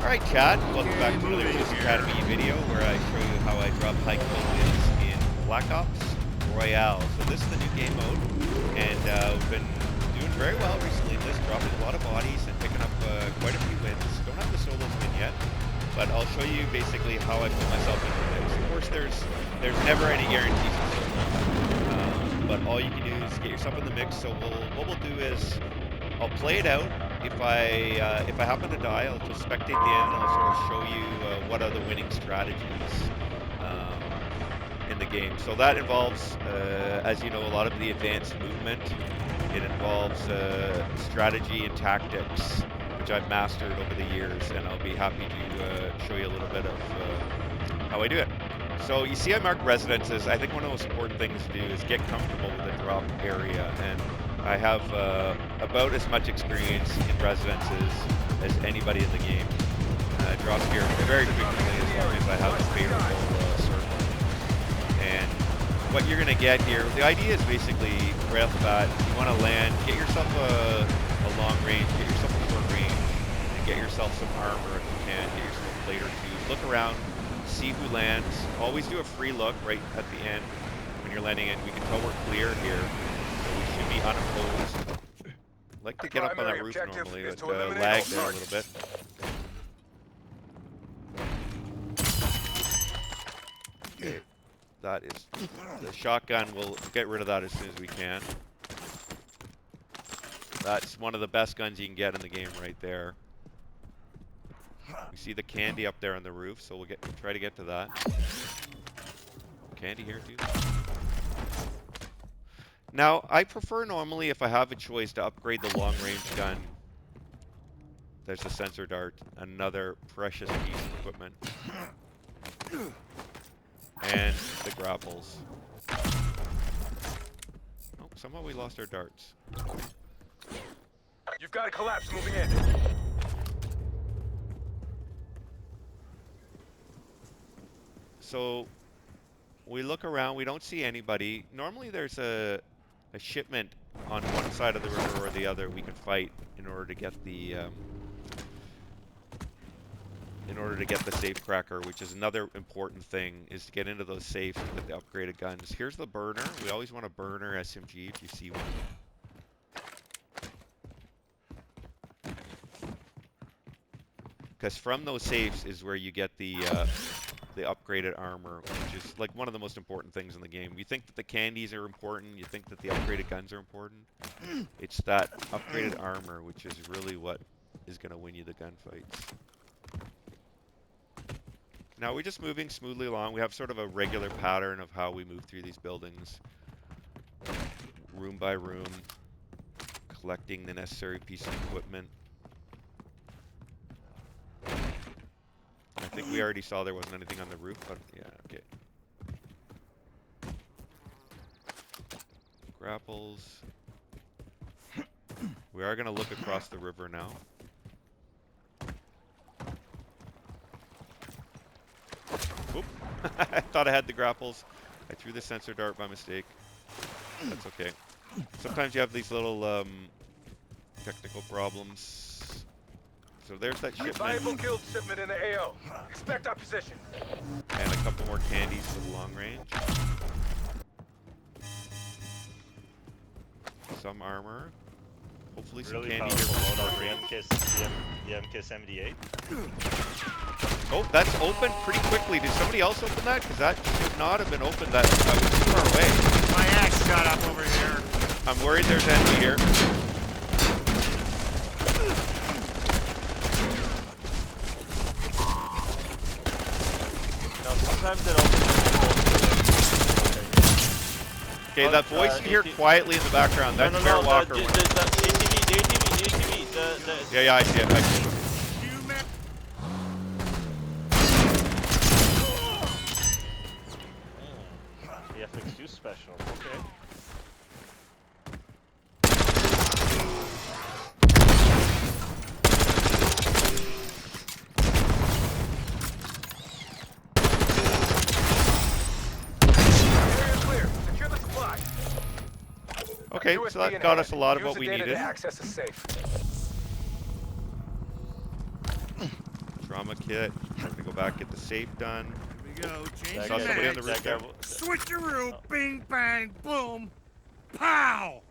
Alright chat, welcome back to another Juice Academy video where I show you how I drop high kill wins in Black Ops Royale. So this is the new game mode, and we've been doing very well recently in this, dropping a lot of bodies and picking up quite a few wins. Don't have the solos win yet, but I'll show you basically how I put myself into the mix. Of course there's never any guarantees for solos, but all you can do is get yourself in the mix. So what we'll do is I'll play it out. If I happen to die, I'll just spectate the end and I'll sort of show you what are the winning strategies in the game. So that involves, as you know, a lot of the advanced movement. It involves strategy and tactics, which I've mastered over the years, and I'll be happy to show you a little bit of how I do it. So you see I marked residences. I think one of the most important things to do is get comfortable with the drop area, and I have about as much experience in residences as anybody in the game. I drop here very frequently as long as I have a favorable circle. And what you're going to get here, the idea is basically right off the bat, you want to land, get yourself a long range, get yourself a short range, and get yourself some armor if you can, get yourself a plate or two, look around, see who lands, always do a free look right at the end when you're landing in. We can tell we're clear here. We should be unopposed. I'd like to get up on that roof normally, but lag there a little bit. Okay, that is the shotgun. We'll get rid of that as soon as we can. That's one of the best guns you can get in the game right there. We see the candy up there on the roof, so we'll try to get to that. Candy here too. Now, I prefer normally, if I have a choice, to upgrade the long-range gun. There's the sensor dart, another precious piece of equipment. And the grapples. Oh, somehow we lost our darts. You've got a collapse moving in. So, we look around, we don't see anybody. Normally there's a shipment on one side of the river or the other we can fight in order to get the safe cracker, which is another important thing, is to get into those safes to get the upgraded guns. Here's the burner. We always want a burner SMG if you see one. Because from those safes is where you get the upgraded armor, which is like one of the most important things in the game. You think that the candies are important, you think that the upgraded guns are important. It's that upgraded armor which is really what is going to win you the gunfights. Now we're just moving smoothly along. We have sort of a regular pattern of how we move through these buildings. Room by room, collecting the necessary piece of equipment. I think we already saw there wasn't anything on the roof, but yeah, okay. Grapples. We are going to look across the river now. Oop. I thought I had the grapples. I threw the sensor dart by mistake. That's okay. Sometimes you have these little technical problems. So there's that shipment. Viable killed shipment in the AO. Expect our position. And a couple more candies for the long range. Some armor. Hopefully some really candy here for powerful short range. The MK78. Oh, that's opened pretty quickly. Did somebody else open that? Because that should not have been opened. That was too far away. My axe shot up over here. I'm worried there's enemy here. Sometimes it opens. Okay, that voice you hear quietly in the background, that's Bear Walker. The ATV. Yeah, I see it. The fx-thejuice special, okay. Okay, so that got us a lot of what we needed. Access is safe. trauma kit. I'm gonna go back, get the safe done. Here we go. That Changing Saw guy- somebody on mags. the roof that guy there. Switcheroo. Oh. Bing, bang, boom. Pow.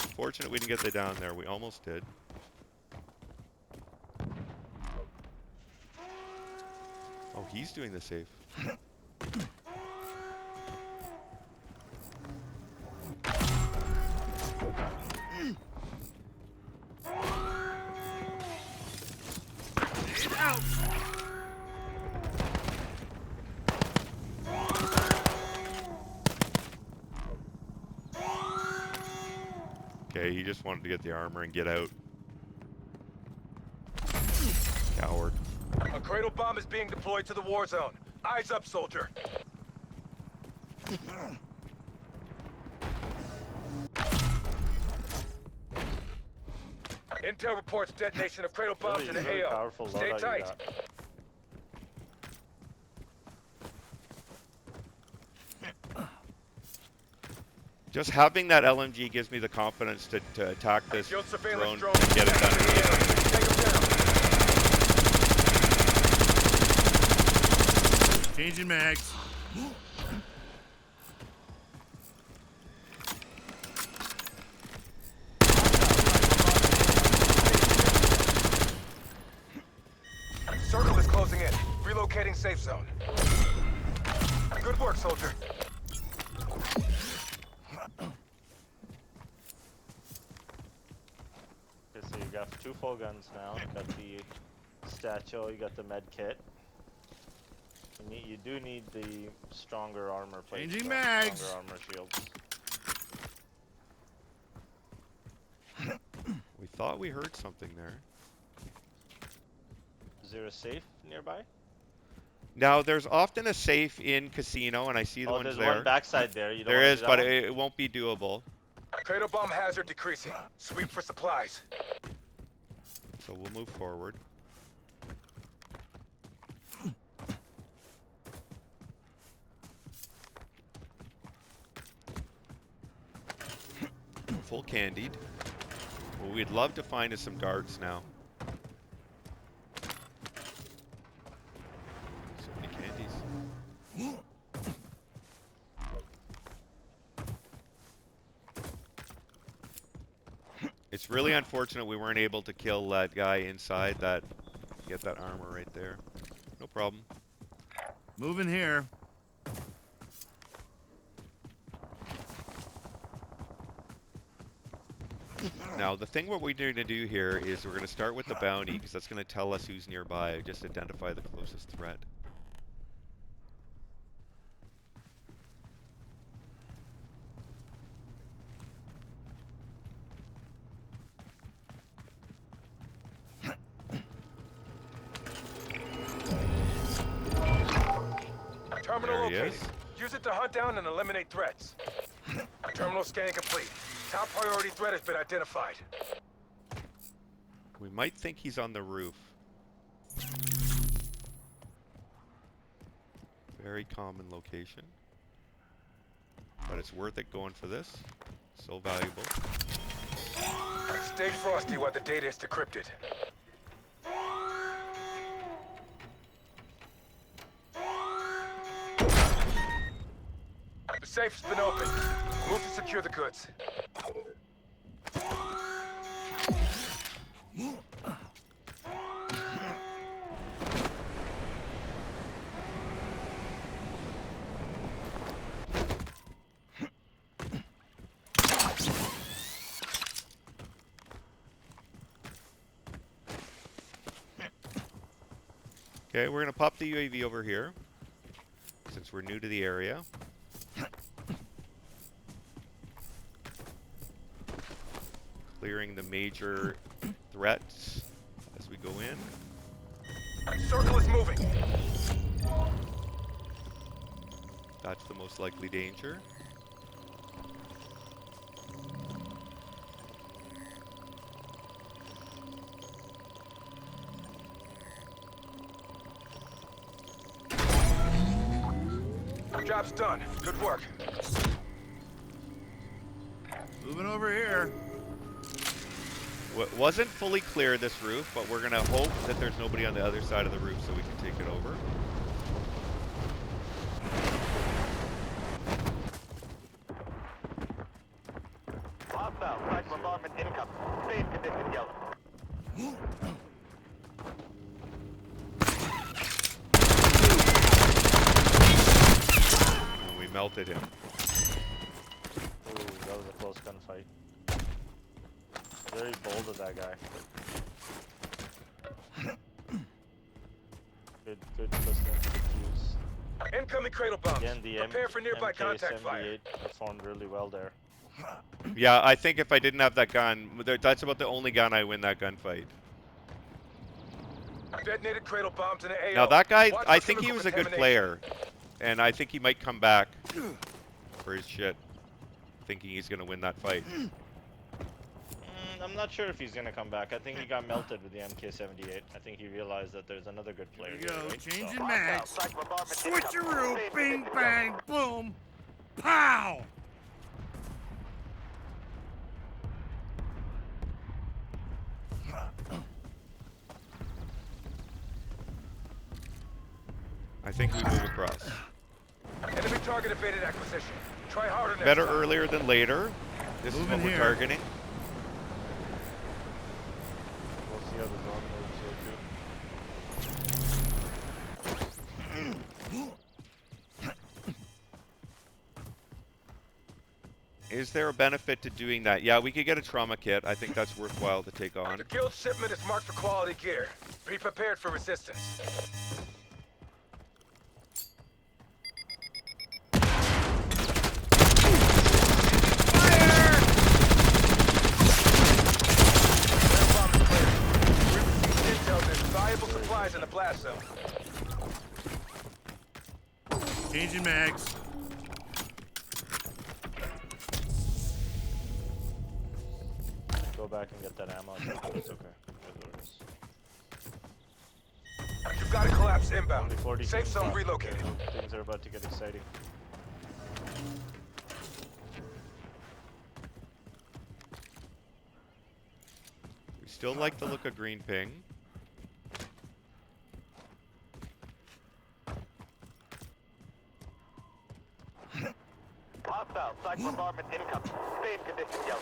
Unfortunate we didn't get that down there. We almost did. Oh, he's doing the safe. Get out. Okay, he just wanted to get the armor and get out. Coward. A cradle bomb is being deployed to the war zone. Eyes up, soldier. Intel reports detonation of cradle bombs in the Really AO. powerful Stay loadout you tight. got. Just having that LMG gives me the confidence to attack this Field drone surveillance drone. and get it done. Take him down. Changing mags. Circle is closing in. Relocating safe zone. Good work, soldier. Okay, so you got 2 full guns now. You got the statue, you got the med kit. You do need the stronger armor plates. Changing though, mags. Stronger armor shields. We thought we heard something there. Is there a safe nearby? Now, there's often a safe in casino, and I see the Oh, ones there's there. one backside there. You don't There wanna is, do that but one? it won't be doable. Cradle bomb hazard decreasing. Sweep for supplies. So we'll move forward. Full candied. What we'd love to find is some darts now. So many candies. It's really unfortunate we weren't able to kill that guy inside that, get that armor right there. No problem. Moving here. Now, the thing what we're going to do here is we're going to start with the bounty, because that's going to tell us who's nearby. Just identify the closest threat. Terminal There he located. is. Use it to hunt down and eliminate threats. Terminal scan complete. Top priority threat has been identified. We might think he's on the roof. Very common location. But it's worth it going for this. So valuable. Stay frosty while the data is decrypted. The safe's been opened. Move to secure the goods. Okay, we're going to pop the UAV over here, since we're new to the area. Clearing the major threats as we go in. Circle is moving. That's the most likely danger. Job's done. Good work. Moving over here. Wasn't fully clear this roof, but we're gonna hope that there's nobody on the other side of the roof so we can take it over. Hostile, strike bombardment incoming. Safe condition yellow. And we melted him. Ooh, that was a close gunfight. Very bold of that guy. Good listening to the cues. Incoming cradle bombs. Again, the Prepare for nearby contact fire. MK78 performed really well there. Yeah, I think if I didn't have that gun, that's about the only gun I win that gunfight. Detonated cradle bombs in the AO. Now that guy, Watch I for think he chemical was a good contamination. player, and I think he might come back for his shit, thinking he's gonna win that fight. I'm not sure if he's gonna come back. I think he got melted with the MK78. I think he realized that there's another good player Here we here, go. right? Changing So- mags. Strike bombardment incoming. Switcheroo. Safe Bing, condition bang, boom. Pow. I think we move across. Enemy target evaded acquisition. Try harder next Better time. earlier than later. This is Moving what we're here. targeting. We'll see how the drone moves here too. Is there a benefit to doing that? Yeah, we could get a trauma kit. I think that's worthwhile to take on. The guild shipment is marked for quality gear. Be prepared for resistance. Valuable supplies in the blast zone. Changing mags. Go back and get that ammo. It's okay. You've got a collapse inbound. Only 40 Safe teams zone left. relocated. Things are about to get exciting. We still like the look of green ping. Hostile, strike bombardment incoming. Safe condition yellow.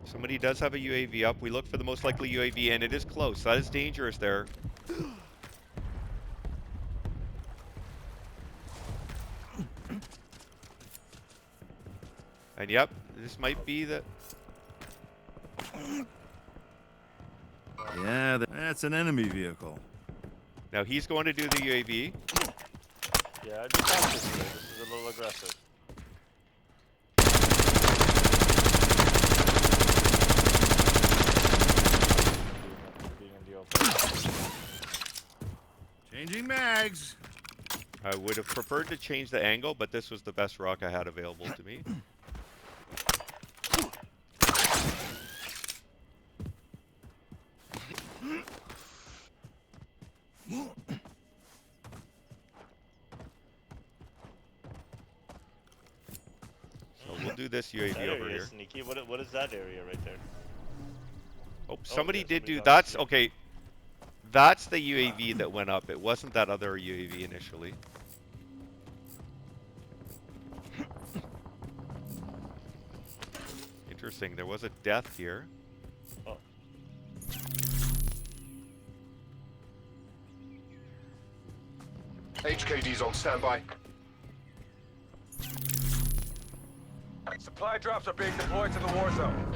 Somebody does have a UAV up. We look for the most likely UAV, and it is close. That is dangerous there. And yep, this might be the... Yeah, that's an enemy vehicle. Now he's going to do the UAV. Yeah, I just thought this here. This is a little aggressive. Being in the open. Changing mags. I would have preferred to change the angle, but this was the best rock I had available to me. So we'll do this That UAV area over is here. sneaky. What is that area right there? Oh, somebody yeah, did somebody do... got That's... it. Okay. That's the UAV that went up. It wasn't that other UAV initially. Interesting. There was a death here. Oh, HKD's on standby. Supply drops are being deployed to the war zone.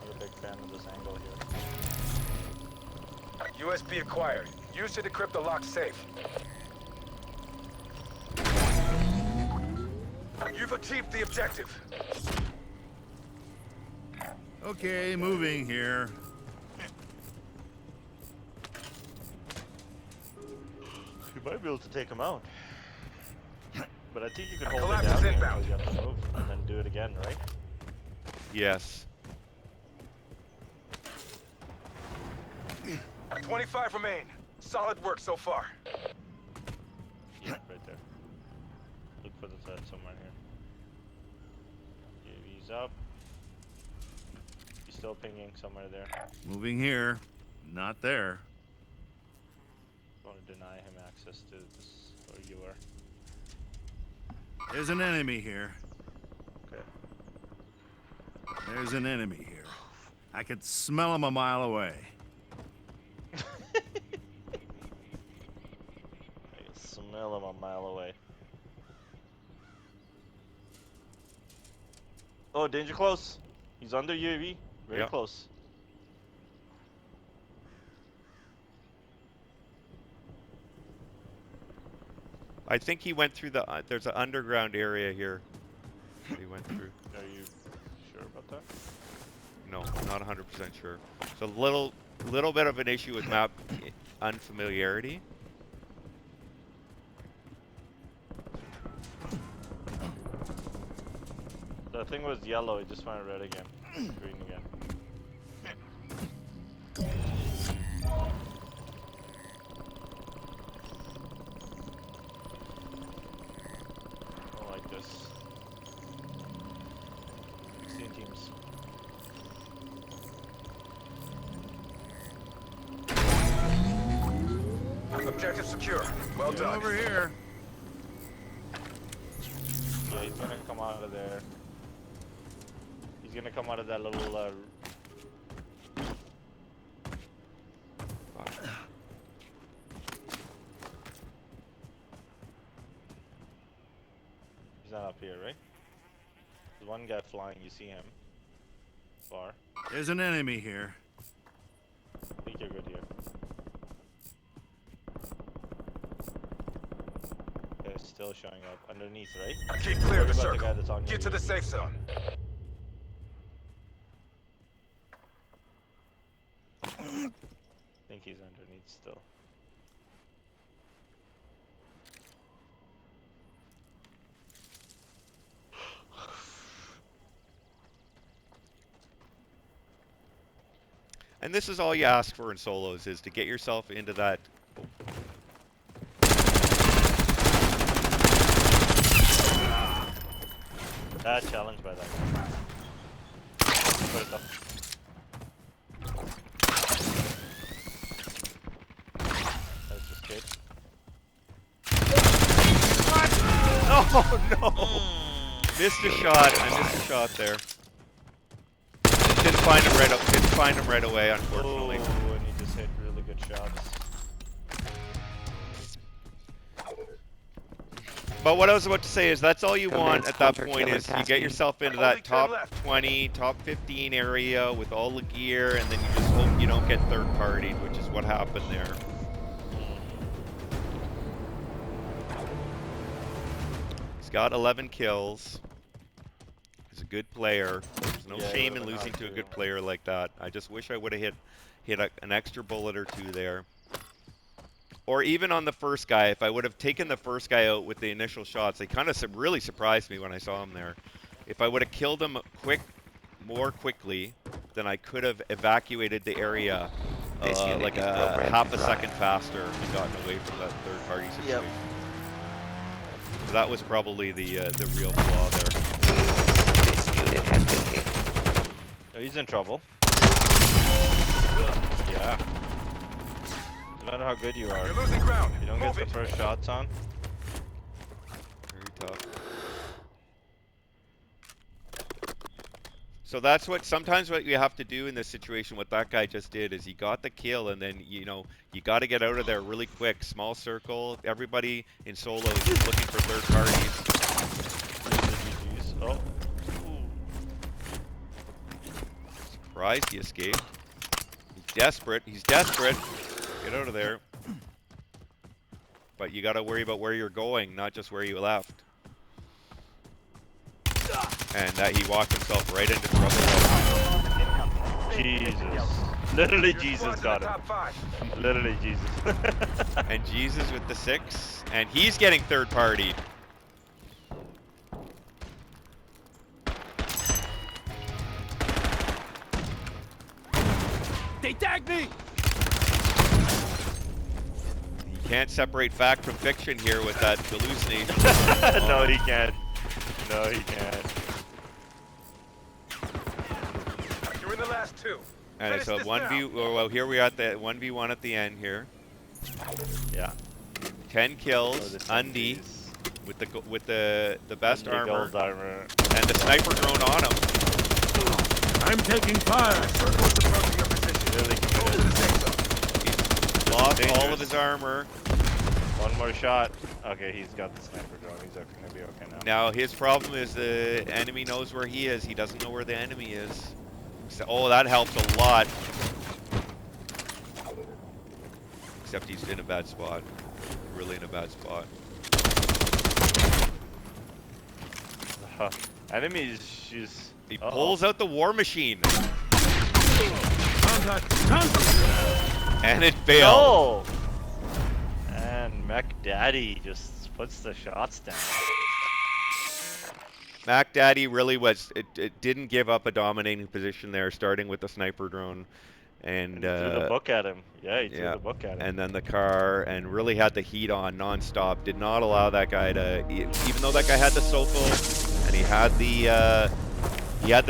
I'm a big fan of this angle here. USB acquired. Use to decrypt the locked safe. You've achieved the objective. Okay, moving here. You might be able to take him out. But I think you can hold it Collapse down is here inbound. until you have to move and then do it again, right? Yes. 25 remain. Solid work so far. Yeah, right there. Look for the threat somewhere here. UAV's up. He's still pinging somewhere there. Moving here. Not there. Want to deny him access to this, or you are. There's an enemy here. Okay. There's an enemy here. I could smell him a mile away. I can smell him a mile away. Oh, danger close. He's under UAV. Very Yeah. close. I think he went through the. There's an underground area here. He went through. Are you sure about that? No, not 100% sure. It's a little bit of an issue with map unfamiliarity. The thing was yellow, it just went red again. Green again. I don't like this. 16 teams. Objective secure. Well Get done. over here. Yeah, he's gonna come out of there. He's gonna come out of that little he's not up here, right? There's one guy flying, you see him. Far. There's an enemy here. I think you're good here. Okay, still showing up. Underneath, right? Keep clear of the What about the guy circle. that's on Get to your the UAV? safe zone. I think he's underneath still. And this is all you ask for in solos, is to get yourself into that. Bad challenge by that guy. Put it up. That's just good. Oh no! Missed a shot. I missed a shot there. Didn't find him right up. Didn't find him right away, unfortunately. Oh, and he just hit really good shots. But what I was about to say is that's all you want at that point is you get yourself into that top 20, top 15 area with all the gear, and then you just hope you don't get third-partied, which is what happened there. He's got 11 kills. He's a good player. There's no Yeah, shame in 11 losing out to a too. good player like that. I just wish I would have hit an extra bullet or two there. Or even on the first guy, if I would have taken the first guy out with the initial shots, they kind of really surprised me when I saw him there. If I would have killed him more quickly, then I could have evacuated the area like a half a second faster and gotten away from that third-party situation. So that was probably the real flaw there. Oh, he's in trouble. Yeah. No matter how good you are, You're losing ground. you don't get Move the it. first shots on. Very tough. So that's sometimes what you have to do in this situation, what that guy just did, is he got the kill, and then, you know, you got to get out of there really quick. Small circle. Everybody in solo is just looking for third parties. Oh. Surprised he escaped. He's desperate. He's desperate. Get out of there. But you got to worry about where you're going, not just where you left. And that he walked himself right into trouble. Jesus. Literally Your Jesus squad's in got the him. top 5. Literally Jesus. And Jesus with the 6. And he's getting third partied. They tagged me! You can't separate fact from fiction here with that hallucination. No, he can't. No, he can't. You're in the last two. And it's a Finish this 1v. now. Well, here we are at the 1v1 at the end here. Yeah. 10 Oh, kills, the Undy Sundies. with the best Undy armor, gold armor. and the sniper drone on him. I'm taking fire! Circle is approaching your position. Really Move to the safe zone. He's lost all dangerous. of his armor. One more shot. Okay, he's got the sniper drone. He's gonna be okay now. Now his problem is the enemy knows where he is. He doesn't know where the enemy is. So, oh, that helps a lot. Except he's in a bad spot. Really in a bad spot. Enemies just. He pulls out the war machine. Contact! Contact! And it failed. Oh! And Mech Daddy just puts the shots down. Mac Daddy really was. It didn't give up a dominating position there, starting with the sniper drone, and He threw the book at him. Yeah, he threw the book at him. and then the car, and really had the heat on nonstop. Did not allow that guy to, even though that guy had the Soko, and he had the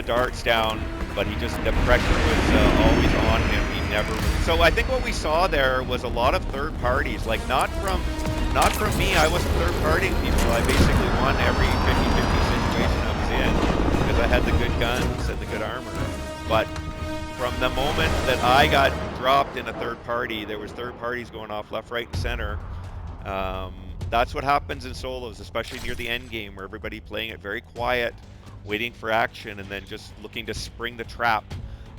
darts down, but the pressure was always on him. He never. So I think what we saw there was a lot of third parties, like not from me. I wasn't third partying people. I basically won every 50-50 situation I was in because I had the good guns and the good armor. But from the moment that I got dropped in a third party, there was third parties going off left, right, and center. That's what happens in solos, especially near the end game, where everybody playing it very quiet, waiting for action, and then just looking to spring the trap.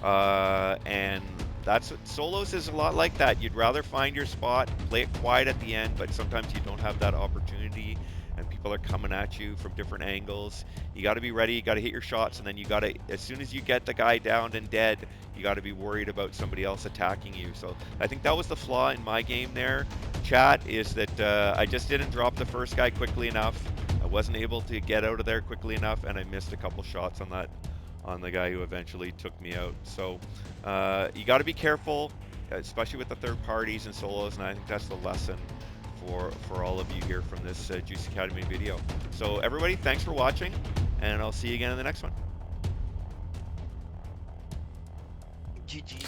And that's what solos is a lot like that. You'd rather find your spot, play it quiet at the end, but sometimes you don't have that opportunity, and people are coming at you from different angles. You got to be ready. You got to hit your shots, and then you got to, as soon as you get the guy down and dead, you got to be worried about somebody else attacking you. So I think that was the flaw in my game there, chat, is that I just didn't drop the first guy quickly enough. I wasn't able to get out of there quickly enough, and I missed a couple shots on the guy who eventually took me out. So you got to be careful, especially with the third parties and solos, and I think that's the lesson for all of you here from this Juice Academy video. So everybody, thanks for watching, and I'll see you again in the next one. GG.